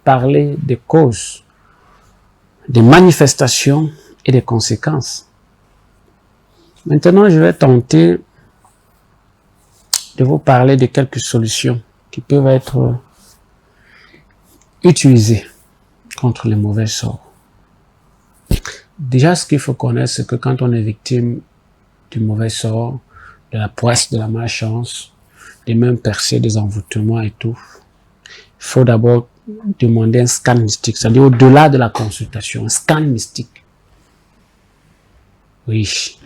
parler des causes, des manifestations et des conséquences. Maintenant, je vais tenter de vous parler de quelques solutions qui peuvent être utilisées contre les mauvais sorts. Déjà, ce qu'il faut connaître, c'est que quand on est victime du mauvais sort, de la poisse, de la malchance, des mains percées, des envoûtements et tout, il faut d'abord demander un scan mystique, c'est-à-dire au-delà de la consultation, un scan mystique. Oui,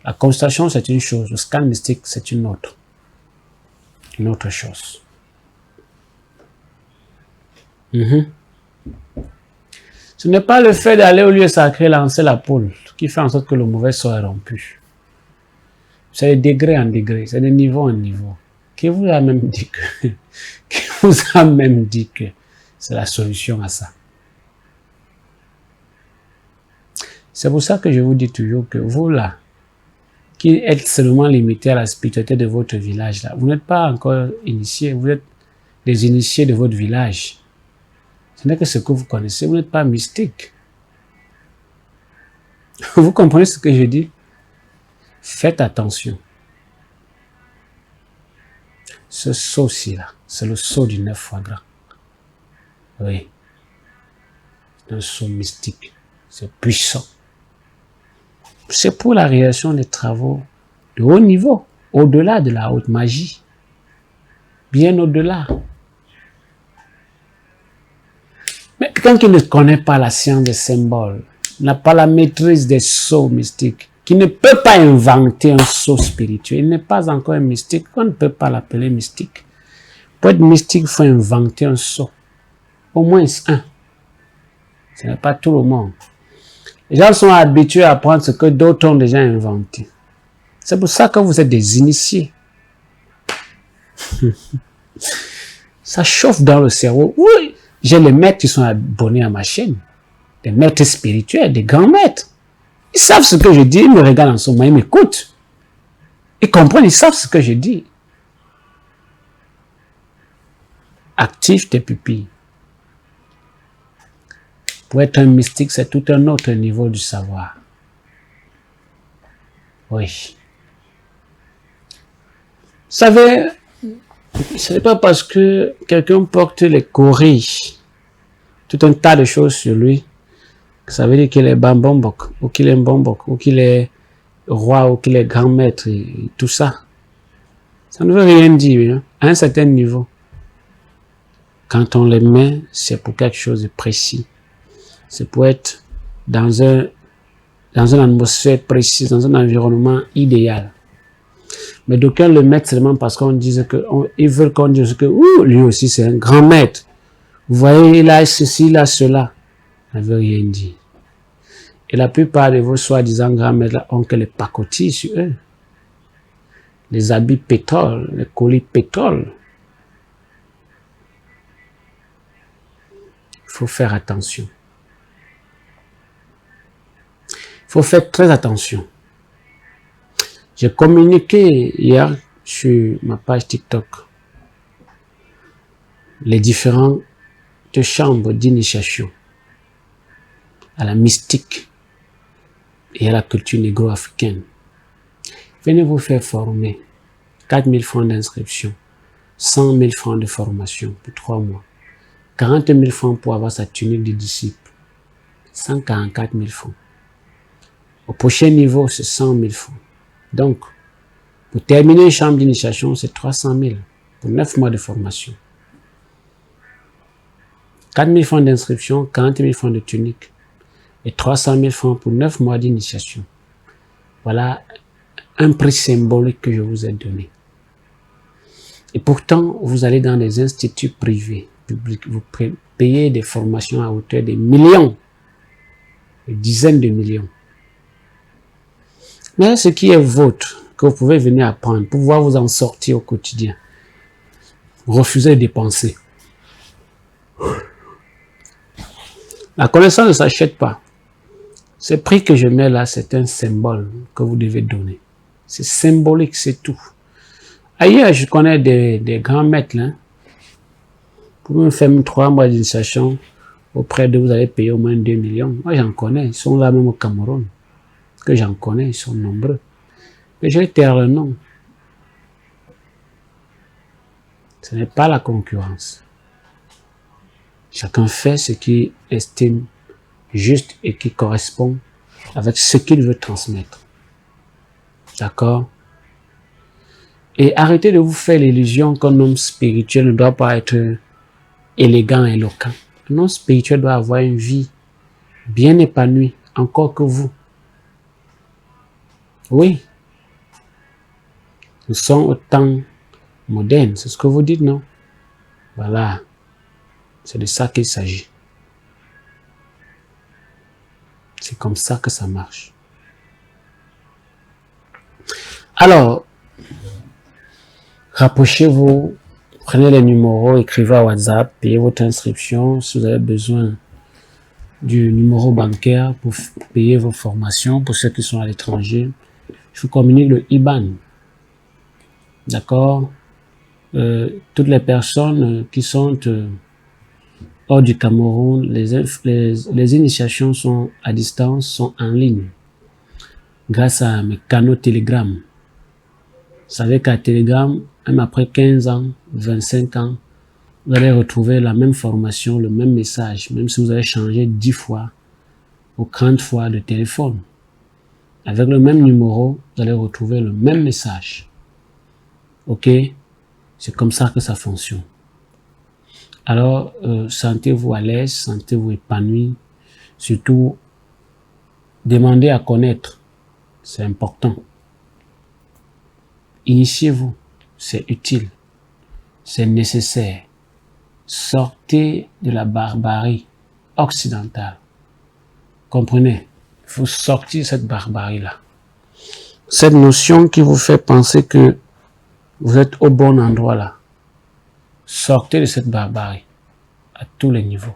la consultation c'est une chose, le scan mystique c'est une autre chose. Ce n'est pas le fait d'aller au lieu sacré lancer la poule qui fait en sorte que le mauvais sort est rompu. C'est de degré en degré, c'est de niveau en niveau. Qui vous a même dit que, c'est la solution à ça. C'est pour ça que je vous dis toujours que vous là, qui êtes seulement limité à la spiritualité de votre village là, vous n'êtes pas encore initié, vous êtes des initiés de votre village. Ce n'est que ce que vous connaissez, vous n'êtes pas mystique. Vous comprenez ce que je dis? Faites attention. Ce saut-ci là, c'est le saut du 9 fois grand. Oui. C'est un saut mystique. C'est puissant. C'est pour la réalisation des travaux de haut niveau, au-delà de la haute magie. Bien au-delà. Mais quand il ne connaît pas la science des symboles, n'a pas la maîtrise des sauts mystiques, qui ne peut pas inventer un saut spirituel, il n'est pas encore un mystique, on ne peut pas l'appeler mystique. Pour être mystique, il faut inventer un saut. Au moins un. Ce n'est pas tout le monde. Les gens sont habitués à prendre ce que d'autres ont déjà inventé. C'est pour ça que vous êtes des initiés. Ça chauffe dans le cerveau. Oui, j'ai les maîtres qui sont abonnés à ma chaîne. Des maîtres spirituels, des grands maîtres. Ils savent ce que je dis, ils me regardent en ce moment, ils m'écoutent. Ils comprennent, ils savent ce que je dis. Active tes pupilles. Pour être un mystique, c'est tout un autre niveau du savoir. Oui. Vous savez, ce n'est pas parce que quelqu'un porte les coris, tout un tas de choses sur lui, que ça veut dire qu'il est bambombok, ou qu'il est mbombok, ou qu'il est roi, ou qu'il est grand maître, et tout ça. Ça ne veut rien dire, hein, à un certain niveau. Quand on les met, c'est pour quelque chose de précis. C'est pour être dans une atmosphère précise, dans un environnement idéal. Mais d'aucuns le mettent seulement parce qu'on dise que, ils veulent qu'on dise que, lui aussi c'est un grand maître. Vous voyez, il a ceci, il a cela. Ça ne veut rien dire. Et la plupart de vos soi-disant grands maîtres là ont que les pacotilles sur eux. Les habits pétrole, les colis pétrole. Il faut faire attention. Il faut faire très attention. J'ai communiqué hier sur ma page TikTok les différentes chambres d'initiation à la mystique et à la culture négro-africaine. Venez vous faire former. 4 000 francs d'inscription, 100 000 francs de formation pour 3 mois, 40 000 francs pour avoir sa tunique de disciple, 144 000 francs. Au prochain niveau, c'est 100 000 francs. Donc, pour terminer une chambre d'initiation, c'est 300 000 pour 9 mois de formation. 4 000 francs d'inscription, 40 000 francs de tunique et 300 000 francs pour 9 mois d'initiation. Voilà un prix symbolique que je vous ai donné. Et pourtant, vous allez dans des instituts privés, publics, vous payez des formations à hauteur de millions, des dizaines de millions. Mais ce qui est vôtre, que vous pouvez venir apprendre, pour pouvoir vous en sortir au quotidien, refusez de dépenser. La connaissance ne s'achète pas. Ce prix que je mets là, c'est un symbole que vous devez donner. C'est symbolique, c'est tout. Ailleurs, je connais des grands maîtres, là. Pour me faire 3 mois d'initiation, auprès de vous allez payer au moins 2 millions. Moi, j'en connais. Ils sont là même au Cameroun. Que j'en connais, ils sont nombreux. Mais je vais taire le nom. Ce n'est pas la concurrence. Chacun fait ce qu'il estime juste et qui correspond avec ce qu'il veut transmettre. D'accord? Et arrêtez de vous faire l'illusion qu'un homme spirituel ne doit pas être élégant et éloquent. Un homme spirituel doit avoir une vie bien épanouie, encore que vous. Oui. Nous sommes au temps moderne, c'est ce que vous dites, non? Voilà. C'est de ça qu'il s'agit. C'est comme ça que ça marche. Alors, rapprochez-vous, prenez les numéros, écrivez à WhatsApp, payez votre inscription. Si vous avez besoin du numéro bancaire pour payer vos formations, pour ceux qui sont à l'étranger, je vous communique le IBAN. D'accord? Toutes les personnes qui sont hors du Cameroun, les initiations sont à distance, sont en ligne, grâce à mes canaux Telegram. Vous savez qu'à Telegram, même après 15 ans, 25 ans, vous allez retrouver la même formation, le même message, même si vous avez changé 10 fois ou 30 fois de téléphone. Avec le même numéro, vous allez retrouver le même message. Ok? C'est comme ça que ça fonctionne. Alors, sentez-vous à l'aise, sentez-vous épanoui. Surtout, demandez à connaître. C'est important. Initiez-vous. C'est utile. C'est nécessaire. Sortez de la barbarie occidentale. Comprenez? Il faut sortir de cette barbarie-là. Cette notion qui vous fait penser que vous êtes au bon endroit là. Sortez de cette barbarie à tous les niveaux.